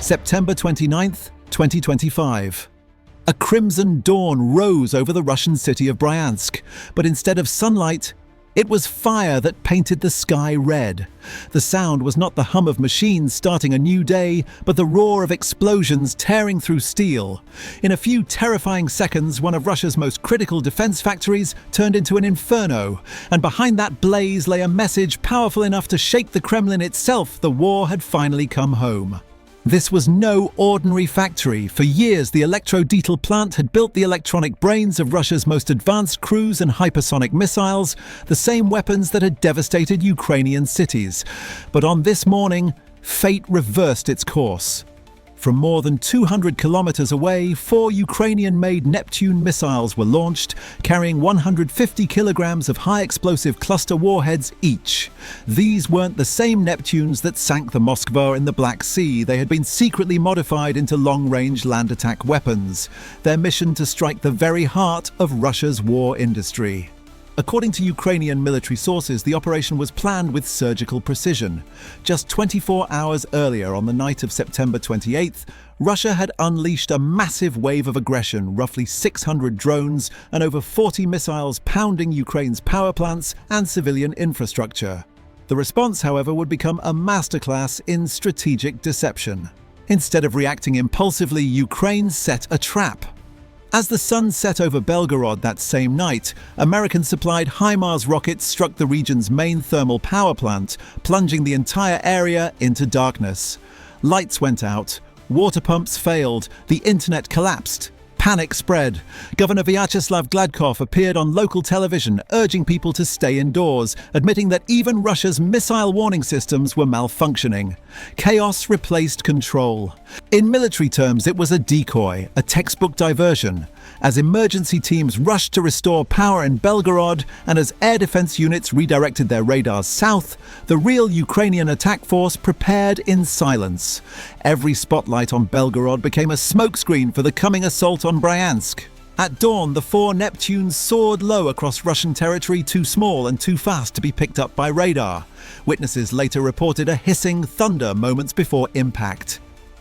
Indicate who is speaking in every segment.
Speaker 1: September 29th, 2025. A crimson dawn rose over the Russian city of Bryansk, but instead of sunlight, it was fire that painted the sky red. The sound was not the hum of machines starting a new day, but the roar of explosions tearing through steel. In a few terrifying seconds, one of Russia's most critical defense factories turned into an inferno, and behind that blaze lay a message powerful enough to shake the Kremlin itself. The war had finally come home. This was no ordinary factory. For years, the Electrodetal plant had built the electronic brains of Russia's most advanced cruise and hypersonic missiles, the same weapons that had devastated Ukrainian cities. But on this morning, fate reversed its course. From more than 200 kilometers away, 4 Ukrainian-made Neptune missiles were launched, carrying 150 kilograms of high-explosive cluster warheads each. These weren't the same Neptunes that sank the Moskva in the Black Sea. They had been secretly modified into long-range land attack weapons, their mission to strike the very heart of Russia's war industry. According to Ukrainian military sources, the operation was planned with surgical precision. Just 24 hours earlier, on the night of September 28th, Russia had unleashed a massive wave of aggression, roughly 600 drones and over 40 missiles pounding Ukraine's power plants and civilian infrastructure. The response, however, would become a masterclass in strategic deception. Instead of reacting impulsively, Ukraine set a trap. As the sun set over Belgorod that same night, American-supplied HIMARS rockets struck the region's main thermal power plant, plunging the entire area into darkness. Lights went out, water pumps failed, the internet collapsed. Panic spread. Governor Vyacheslav Gladkov appeared on local television, urging people to stay indoors, admitting that even Russia's missile warning systems were malfunctioning. Chaos replaced control. In military terms, it was a decoy, a textbook diversion. As emergency teams rushed to restore power in Belgorod and as air defense units redirected their radars south, the real Ukrainian attack force prepared in silence. Every spotlight on Belgorod became a smokescreen for the coming assault on Bryansk. At dawn, the 4 Neptunes soared low across Russian territory, too small and too fast to be picked up by radar. Witnesses later reported a hissing thunder moments before impact.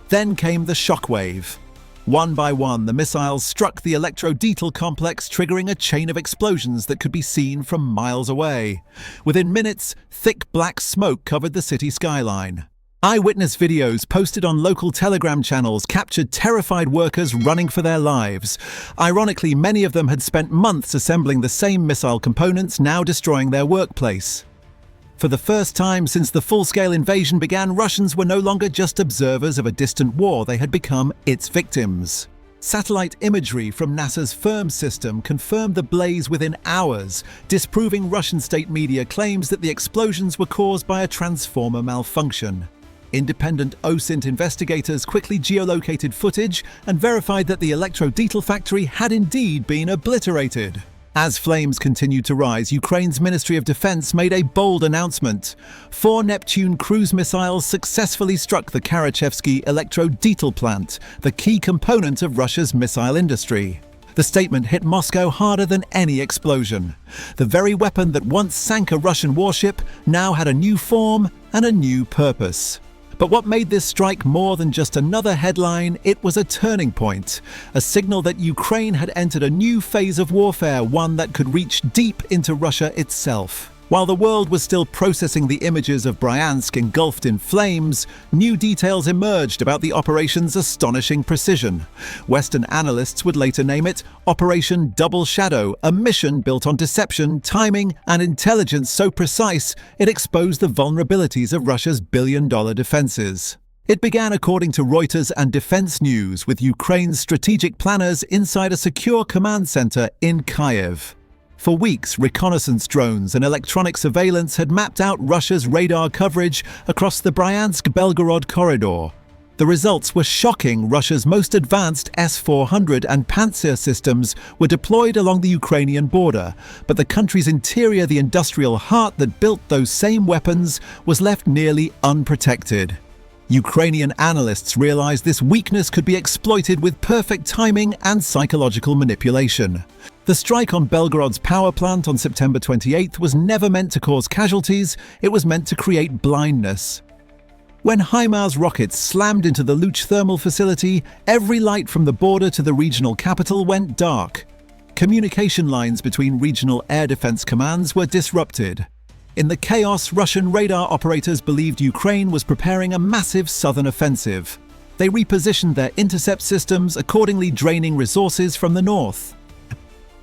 Speaker 1: Then came the shockwave. One by one, the missiles struck the Electrodetal complex, triggering a chain of explosions that could be seen from miles away. Within minutes, thick black smoke covered the city skyline. Eyewitness videos posted on local Telegram channels captured terrified workers running for their lives. Ironically, many of them had spent months assembling the same missile components, now destroying their workplace. For the first time since the full-scale invasion began, Russians were no longer just observers of a distant war, they had become its victims. Satellite imagery from NASA's FIRM system confirmed the blaze within hours, disproving Russian state media claims that the explosions were caused by a transformer malfunction. Independent OSINT investigators quickly geolocated footage and verified that the Electrodetal factory had indeed been obliterated. As flames continued to rise, Ukraine's Ministry of Defense made a bold announcement. 4 Neptune cruise missiles successfully struck the Karachevsky Electrodetal plant, the key component of Russia's missile industry. The statement hit Moscow harder than any explosion. The very weapon that once sank a Russian warship now had a new form and a new purpose. But what made this strike more than just another headline? It was a turning point, a signal that Ukraine had entered a new phase of warfare, one that could reach deep into Russia itself. While the world was still processing the images of Bryansk engulfed in flames, new details emerged about the operation's astonishing precision. Western analysts would later name it Operation Double Shadow, a mission built on deception, timing, and intelligence so precise it exposed the vulnerabilities of Russia's billion-dollar defenses. It began, according to Reuters and Defense News, with Ukraine's strategic planners inside a secure command center in Kyiv. For weeks, reconnaissance drones and electronic surveillance had mapped out Russia's radar coverage across the Bryansk-Belgorod corridor. The results were shocking. Russia's most advanced S-400 and Pantsir systems were deployed along the Ukrainian border, but the country's interior, the industrial heart that built those same weapons, was left nearly unprotected. Ukrainian analysts realized this weakness could be exploited with perfect timing and psychological manipulation. The strike on Belgorod's power plant on September 28th was never meant to cause casualties, it was meant to create blindness. When HIMARS rockets slammed into the Luch thermal facility, every light from the border to the regional capital went dark. Communication lines between regional air defense commands were disrupted. In the chaos, Russian radar operators believed Ukraine was preparing a massive southern offensive. They repositioned their intercept systems, accordingly draining resources from the north.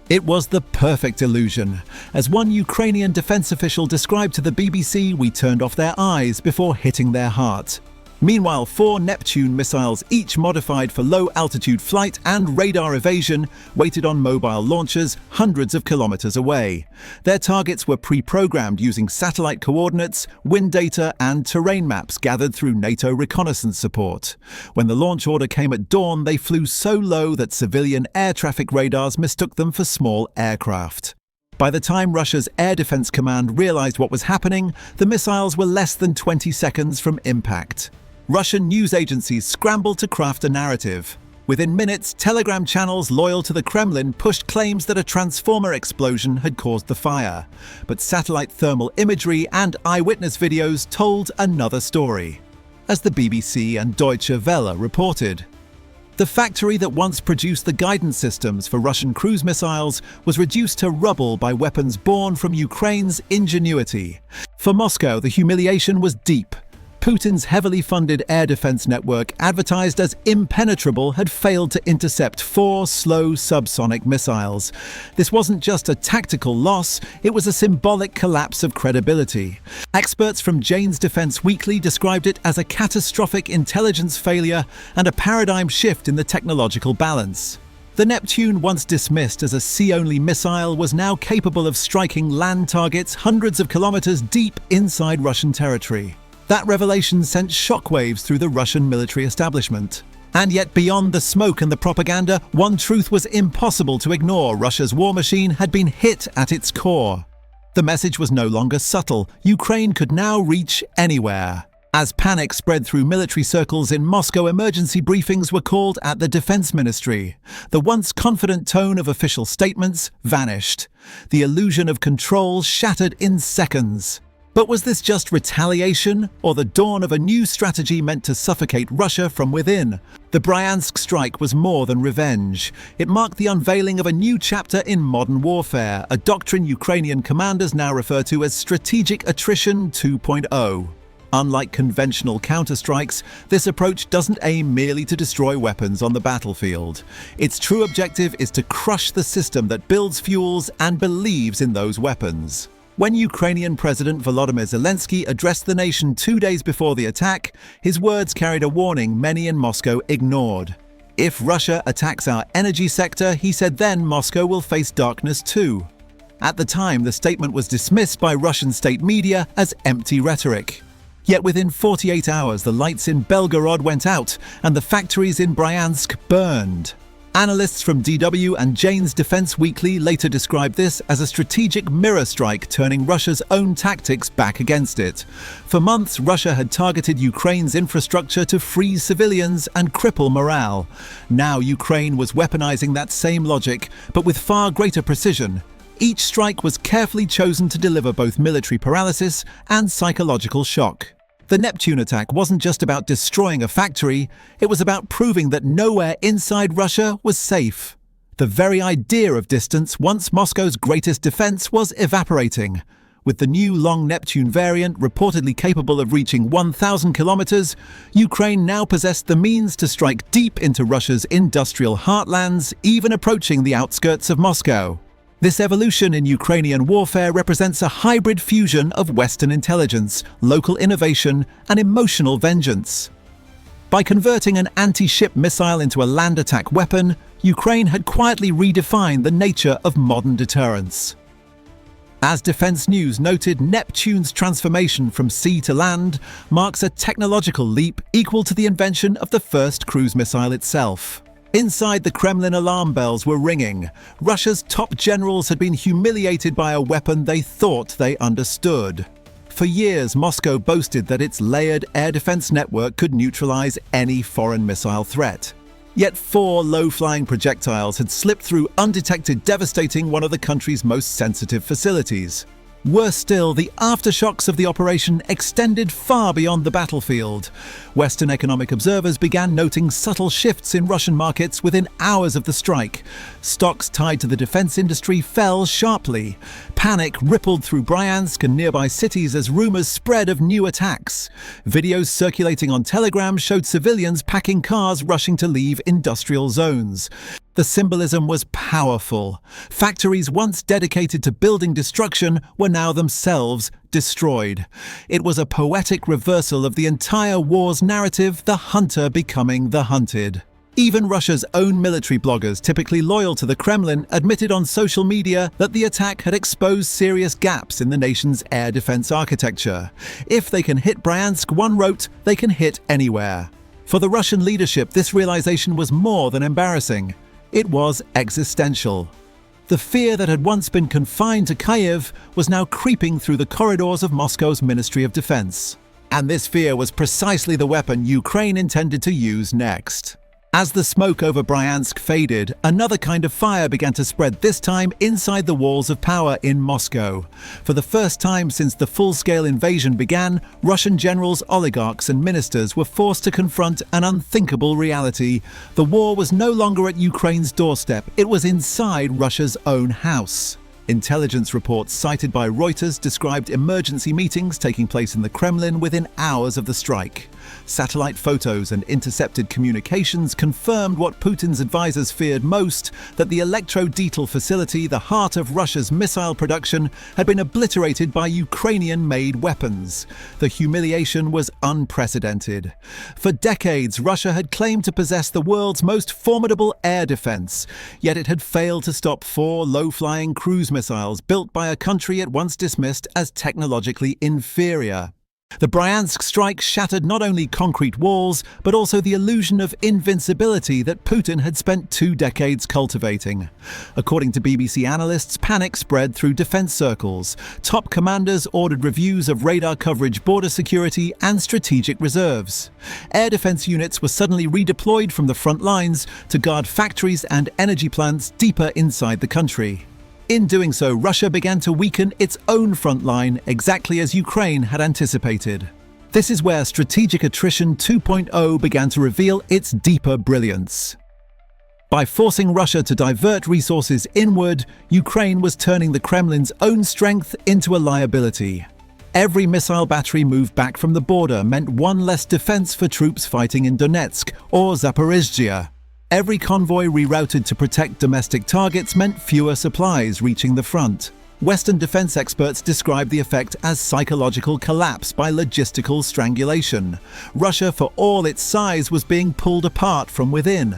Speaker 1: It was the perfect illusion. As one Ukrainian defense official described to the BBC, we turned off their eyes before hitting their heart. Meanwhile, 4 Neptune missiles, each modified for low-altitude flight and radar evasion, waited on mobile launchers hundreds of kilometers away. Their targets were pre-programmed using satellite coordinates, wind data, and terrain maps gathered through NATO reconnaissance support. When the launch order came at dawn, they flew so low that civilian air traffic radars mistook them for small aircraft. By the time Russia's Air Defense Command realized what was happening, the missiles were less than 20 seconds from impact. Russian news agencies scrambled to craft a narrative. Within minutes, Telegram channels loyal to the Kremlin pushed claims that a transformer explosion had caused the fire. But satellite thermal imagery and eyewitness videos told another story. As the BBC and Deutsche Welle reported, the factory that once produced the guidance systems for Russian cruise missiles was reduced to rubble by weapons born from Ukraine's ingenuity. For Moscow, the humiliation was deep. Putin's heavily funded air defense network, advertised as impenetrable, had failed to intercept 4 slow subsonic missiles. This wasn't just a tactical loss, it was a symbolic collapse of credibility. Experts from Jane's Defense Weekly described it as a catastrophic intelligence failure and a paradigm shift in the technological balance. The Neptune, once dismissed as a sea-only missile, was now capable of striking land targets hundreds of kilometers deep inside Russian territory. That revelation sent shockwaves through the Russian military establishment. And yet, beyond the smoke and the propaganda, one truth was impossible to ignore: Russia's war machine had been hit at its core. The message was no longer subtle. Ukraine could now reach anywhere. As panic spread through military circles in Moscow, emergency briefings were called at the Defense Ministry. The once confident tone of official statements vanished. The illusion of control shattered in seconds. But was this just retaliation, or the dawn of a new strategy meant to suffocate Russia from within? The Bryansk strike was more than revenge. It marked the unveiling of a new chapter in modern warfare, a doctrine Ukrainian commanders now refer to as strategic attrition 2.0. Unlike conventional counterstrikes, this approach doesn't aim merely to destroy weapons on the battlefield. Its true objective is to crush the system that builds, fuels, and believes in those weapons. When Ukrainian President Volodymyr Zelensky addressed the nation 2 days before the attack, his words carried a warning many in Moscow ignored. If Russia attacks our energy sector, he said, then Moscow will face darkness too. At the time, the statement was dismissed by Russian state media as empty rhetoric. Yet within 48 hours, the lights in Belgorod went out and the factories in Bryansk burned. Analysts from DW and Jane's Defense Weekly later described this as a strategic mirror strike, turning Russia's own tactics back against it. For months, Russia had targeted Ukraine's infrastructure to freeze civilians and cripple morale. Now Ukraine was weaponizing that same logic, but with far greater precision. Each strike was carefully chosen to deliver both military paralysis and psychological shock. The Neptune attack wasn't just about destroying a factory, it was about proving that nowhere inside Russia was safe. The very idea of distance, once Moscow's greatest defense, was evaporating. With the new long Neptune variant reportedly capable of reaching 1,000 kilometers, Ukraine now possessed the means to strike deep into Russia's industrial heartlands, even approaching the outskirts of Moscow. This evolution in Ukrainian warfare represents a hybrid fusion of Western intelligence, local innovation, and emotional vengeance. By converting an anti-ship missile into a land attack weapon, Ukraine had quietly redefined the nature of modern deterrence. As Defense News noted, Neptune's transformation from sea to land marks a technological leap equal to the invention of the first cruise missile itself. Inside the Kremlin, alarm bells were ringing. Russia's top generals had been humiliated by a weapon they thought they understood. For years, Moscow boasted that its layered air defense network could neutralize any foreign missile threat. Yet 4 low-flying projectiles had slipped through undetected, devastating one of the country's most sensitive facilities. Worse still, the aftershocks of the operation extended far beyond the battlefield. Western economic observers began noting subtle shifts in Russian markets within hours of the strike. Stocks tied to the defense industry fell sharply. Panic rippled through Bryansk and nearby cities as rumors spread of new attacks. Videos circulating on Telegram showed civilians packing cars rushing to leave industrial zones. The symbolism was powerful. Factories once dedicated to building destruction were now themselves destroyed. It was a poetic reversal of the entire war's narrative, the hunter becoming the hunted. Even Russia's own military bloggers, typically loyal to the Kremlin, admitted on social media that the attack had exposed serious gaps in the nation's air defense architecture. If they can hit Bryansk, one wrote, they can hit anywhere. For the Russian leadership, this realization was more than embarrassing. It was existential. The fear that had once been confined to Kyiv was now creeping through the corridors of Moscow's Ministry of Defense. And this fear was precisely the weapon Ukraine intended to use next. As the smoke over Bryansk faded, another kind of fire began to spread, this time inside the walls of power in Moscow. For the first time since the full-scale invasion began, Russian generals, oligarchs and ministers were forced to confront an unthinkable reality. The war was no longer at Ukraine's doorstep, it was inside Russia's own house. Intelligence reports cited by Reuters described emergency meetings taking place in the Kremlin within hours of the strike. Satellite photos and intercepted communications confirmed what Putin's advisors feared most, that the Electrodetal facility, the heart of Russia's missile production, had been obliterated by Ukrainian-made weapons. The humiliation was unprecedented. For decades, Russia had claimed to possess the world's most formidable air defense, yet it had failed to stop 4 low-flying cruise missiles built by a country it once dismissed as technologically inferior. The Bryansk strike shattered not only concrete walls, but also the illusion of invincibility that Putin had spent 2 decades cultivating. According to BBC analysts, panic spread through defense circles. Top commanders ordered reviews of radar coverage, border security, and strategic reserves. Air defense units were suddenly redeployed from the front lines to guard factories and energy plants deeper inside the country. In doing so, Russia began to weaken its own front line, exactly as Ukraine had anticipated. This is where strategic attrition 2.0 began to reveal its deeper brilliance. By forcing Russia to divert resources inward, Ukraine was turning the Kremlin's own strength into a liability. Every missile battery moved back from the border meant one less defense for troops fighting in Donetsk or Zaporizhzhia. Every convoy rerouted to protect domestic targets meant fewer supplies reaching the front. Western defense experts describe the effect as psychological collapse by logistical strangulation. Russia, for all its size, was being pulled apart from within.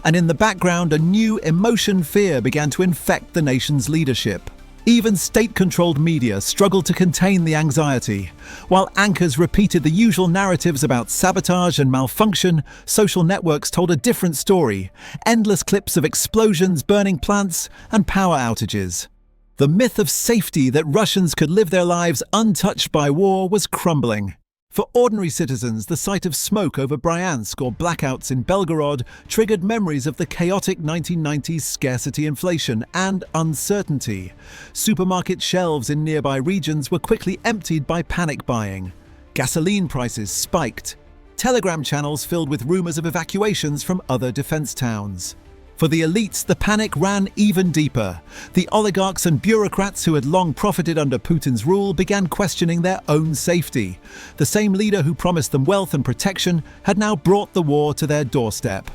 Speaker 1: And in the background, a new emotion, fear, began to infect the nation's leadership. Even state-controlled media struggled to contain the anxiety. While anchors repeated the usual narratives about sabotage and malfunction, social networks told a different story. Endless clips of explosions, burning plants, and power outages. The myth of safety, that Russians could live their lives untouched by war, was crumbling. For ordinary citizens, the sight of smoke over Bryansk or blackouts in Belgorod triggered memories of the chaotic 1990s scarcity inflation and uncertainty. Supermarket shelves in nearby regions were quickly emptied by panic buying. Gasoline prices spiked. Telegram channels filled with rumors of evacuations from other defense towns. For the elites, the panic ran even deeper. The oligarchs and bureaucrats who had long profited under Putin's rule began questioning their own safety. The same leader who promised them wealth and protection had now brought the war to their doorstep.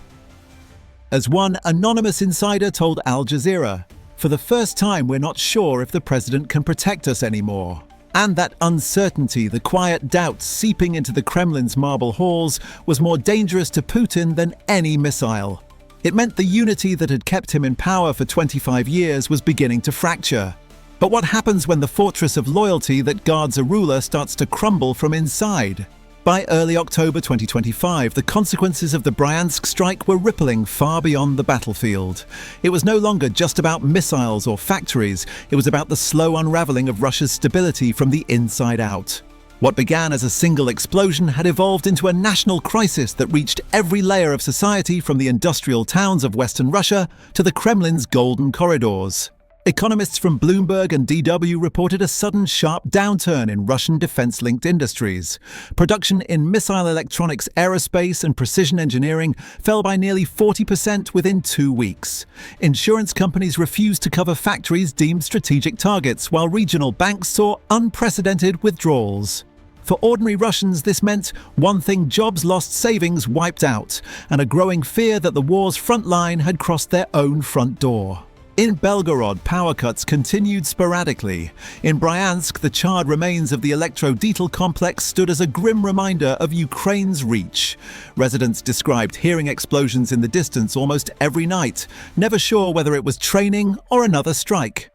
Speaker 1: As one anonymous insider told Al Jazeera, "For the first time, we're not sure if the president can protect us anymore." And that uncertainty, the quiet doubt seeping into the Kremlin's marble halls, was more dangerous to Putin than any missile. It meant the unity that had kept him in power for 25 years was beginning to fracture. But what happens when the fortress of loyalty that guards a ruler starts to crumble from inside? By early October 2025, the consequences of the Bryansk strike were rippling far beyond the battlefield. It was no longer just about missiles or factories, it was about the slow unraveling of Russia's stability from the inside out. What began as a single explosion had evolved into a national crisis that reached every layer of society, from the industrial towns of Western Russia to the Kremlin's golden corridors. Economists from Bloomberg and DW reported a sudden sharp downturn in Russian defense-linked industries. Production in missile electronics, aerospace and precision engineering fell by nearly 40% within 2 weeks. Insurance companies refused to cover factories deemed strategic targets, while regional banks saw unprecedented withdrawals. For ordinary Russians, this meant one thing: jobs lost, savings wiped out, and a growing fear that the war's front line had crossed their own front door. In Belgorod, power cuts continued sporadically. In Bryansk, the charred remains of the Electrodetal complex stood as a grim reminder of Ukraine's reach. Residents described hearing explosions in the distance almost every night, never sure whether it was training or another strike.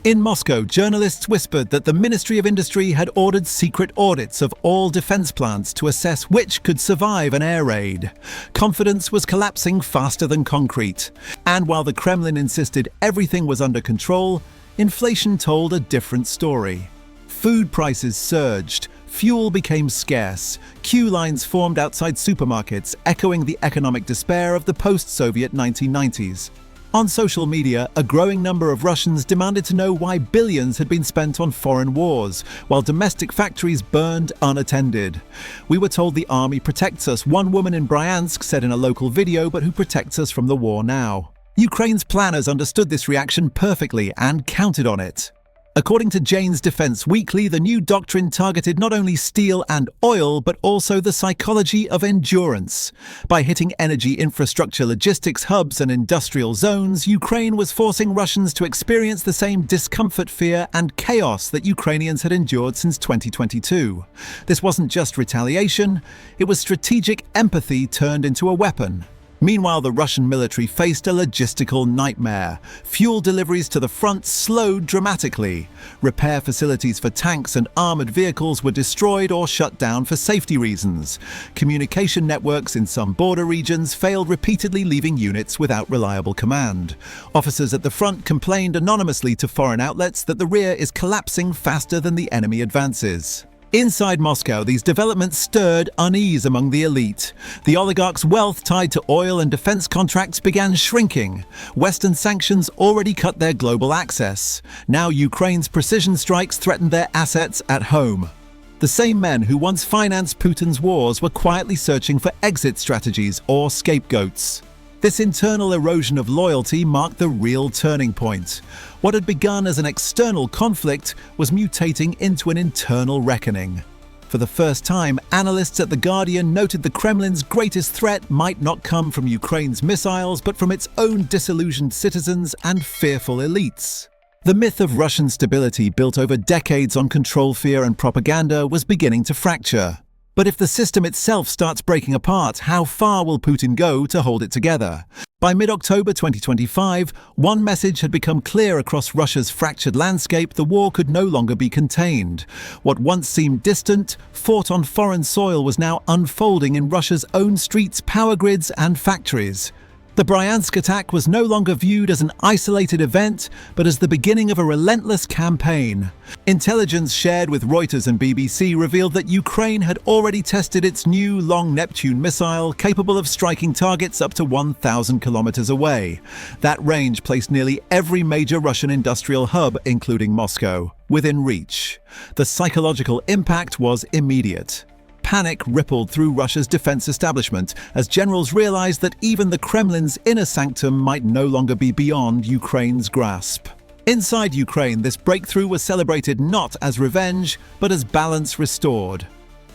Speaker 1: In Moscow, journalists whispered that the Ministry of Industry had ordered secret audits of all defense plants to assess which could survive an air raid. Confidence was collapsing faster than concrete. And while the Kremlin insisted everything was under control, inflation told a different story. Food prices surged. Fuel became scarce. Queue lines formed outside supermarkets, echoing the economic despair of the post-Soviet 1990s. On social media, a growing number of Russians demanded to know why billions had been spent on foreign wars, while domestic factories burned unattended. "We were told the army protects us," one woman in Bryansk said in a local video, "but who protects us from the war now?" Ukraine's planners understood this reaction perfectly and counted on it. According to Jane's Defense Weekly, the new doctrine targeted not only steel and oil, but also the psychology of endurance. By hitting energy infrastructure, logistics hubs, and industrial zones, Ukraine was forcing Russians to experience the same discomfort, fear, and chaos that Ukrainians had endured since 2022. This wasn't just retaliation, it was strategic empathy turned into a weapon. Meanwhile, the Russian military faced a logistical nightmare. Fuel deliveries to the front slowed dramatically. Repair facilities for tanks and armored vehicles were destroyed or shut down for safety reasons. Communication networks in some border regions failed repeatedly, leaving units without reliable command. Officers at the front complained anonymously to foreign outlets that the rear is collapsing faster than the enemy advances. Inside Moscow, these developments stirred unease among the elite. The oligarchs' wealth tied to oil and defense contracts began shrinking. Western sanctions already cut their global access. Now Ukraine's precision strikes threatened their assets at home. The same men who once financed Putin's wars were quietly searching for exit strategies or scapegoats. This internal erosion of loyalty marked the real turning point. What had begun as an external conflict was mutating into an internal reckoning. For the first time, analysts at The Guardian noted the Kremlin's greatest threat might not come from Ukraine's missiles, but from its own disillusioned citizens and fearful elites. The myth of Russian stability, built over decades on control, fear, and propaganda, was beginning to fracture. But if the system itself starts breaking apart, how far will Putin go to hold it together? By mid-October 2025, one message had become clear across Russia's fractured landscape: the war could no longer be contained. What once seemed distant, fought on foreign soil, was now unfolding in Russia's own streets, power grids, and factories. The Bryansk attack was no longer viewed as an isolated event, but as the beginning of a relentless campaign. Intelligence shared with Reuters and BBC revealed that Ukraine had already tested its new long Neptune missile, capable of striking targets up to 1,000 kilometers away. That range placed nearly every major Russian industrial hub, including Moscow, within reach. The psychological impact was immediate. Panic rippled through Russia's defense establishment as generals realized that even the Kremlin's inner sanctum might no longer be beyond Ukraine's grasp. Inside Ukraine, this breakthrough was celebrated not as revenge, but as balance restored.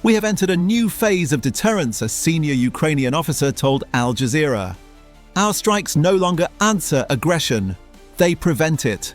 Speaker 1: "We have entered a new phase of deterrence," a senior Ukrainian officer told Al Jazeera. "Our strikes no longer answer aggression, they prevent it."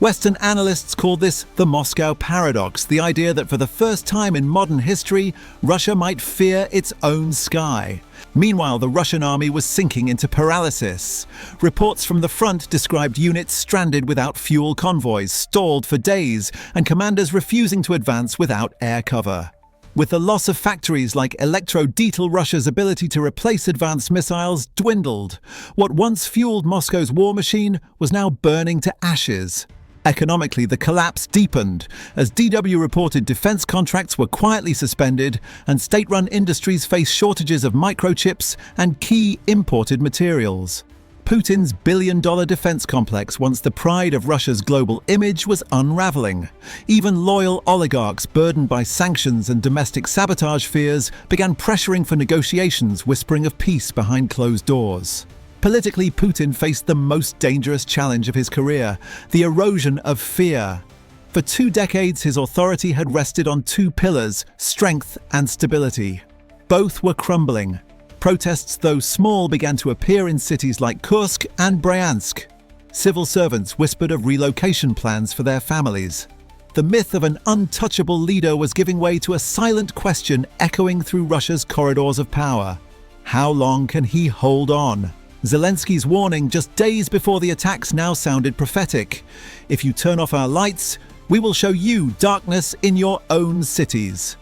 Speaker 1: Western analysts call this the Moscow paradox, the idea that for the first time in modern history, Russia might fear its own sky. Meanwhile, the Russian army was sinking into paralysis. Reports from the front described units stranded without fuel, convoys stalled for days, and commanders refusing to advance without air cover. With the loss of factories like Electrodetal, Russia's ability to replace advanced missiles dwindled. What once fueled Moscow's war machine was now burning to ashes. Economically, the collapse deepened. As DW reported, defense contracts were quietly suspended, and state-run industries faced shortages of microchips and key imported materials. Putin's billion-dollar defense complex, once the pride of Russia's global image, was unraveling. Even loyal oligarchs burdened by sanctions and domestic sabotage fears began pressuring for negotiations, whispering of peace behind closed doors. Politically, Putin faced the most dangerous challenge of his career: the erosion of fear. For 2 decades, his authority had rested on 2 pillars: strength and stability. Both were crumbling. Protests, though small, began to appear in cities like Kursk and Bryansk. Civil servants whispered of relocation plans for their families. The myth of an untouchable leader was giving way to a silent question echoing through Russia's corridors of power: how long can he hold on? Zelensky's warning just days before the attacks now sounded prophetic: if you turn off our lights, we will show you darkness in your own cities.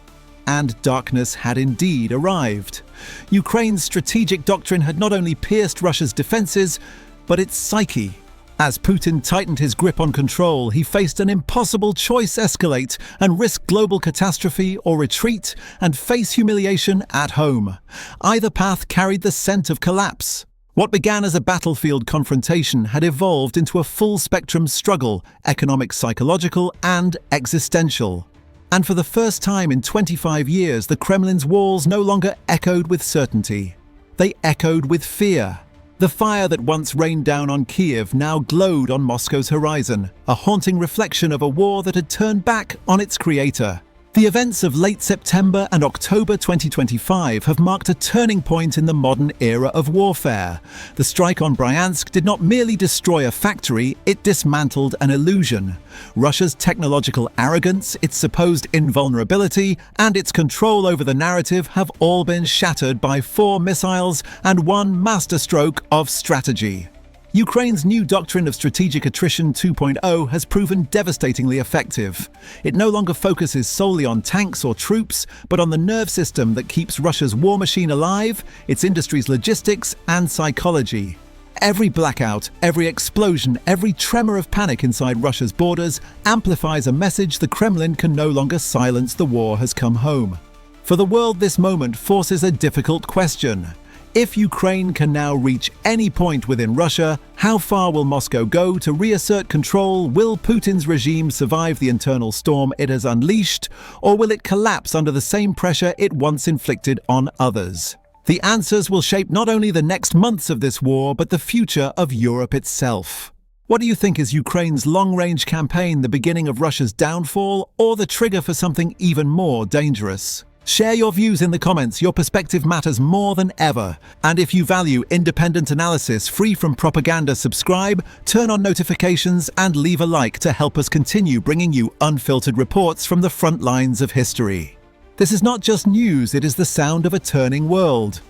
Speaker 1: And darkness had indeed arrived. Ukraine's strategic doctrine had not only pierced Russia's defenses, but its psyche. As Putin tightened his grip on control, he faced an impossible choice: escalate and risk global catastrophe, or retreat and face humiliation at home. Either path carried the scent of collapse. What began as a battlefield confrontation had evolved into a full-spectrum struggle: economic, psychological, and existential. And for the first time in 25 years, the Kremlin's walls no longer echoed with certainty. They echoed with fear. The fire that once rained down on Kyiv now glowed on Moscow's horizon, a haunting reflection of a war that had turned back on its creator. The events of late September and October 2025 have marked a turning point in the modern era of warfare. The strike on Bryansk did not merely destroy a factory, it dismantled an illusion. Russia's technological arrogance, its supposed invulnerability, and its control over the narrative have all been shattered by 4 missiles and 1 masterstroke of strategy. Ukraine's new doctrine of strategic attrition 2.0 has proven devastatingly effective. It no longer focuses solely on tanks or troops, but on the nerve system that keeps Russia's war machine alive, its industry's logistics and psychology. Every blackout, every explosion, every tremor of panic inside Russia's borders amplifies a message: the Kremlin can no longer silence. The war has come home. For the world, this moment forces a difficult question. If Ukraine can now reach any point within Russia, how far will Moscow go to reassert control? Will Putin's regime survive the internal storm it has unleashed, or will it collapse under the same pressure it once inflicted on others? The answers will shape not only the next months of this war, but the future of Europe itself. What do you think? Is Ukraine's long-range campaign the beginning of Russia's downfall, or the trigger for something even more dangerous? Share your views in the comments. Your perspective matters more than ever. And if you value independent analysis free from propaganda, subscribe, turn on notifications, and leave a like to help us continue bringing you unfiltered reports from the front lines of history. This is not just news, it is the sound of a turning world.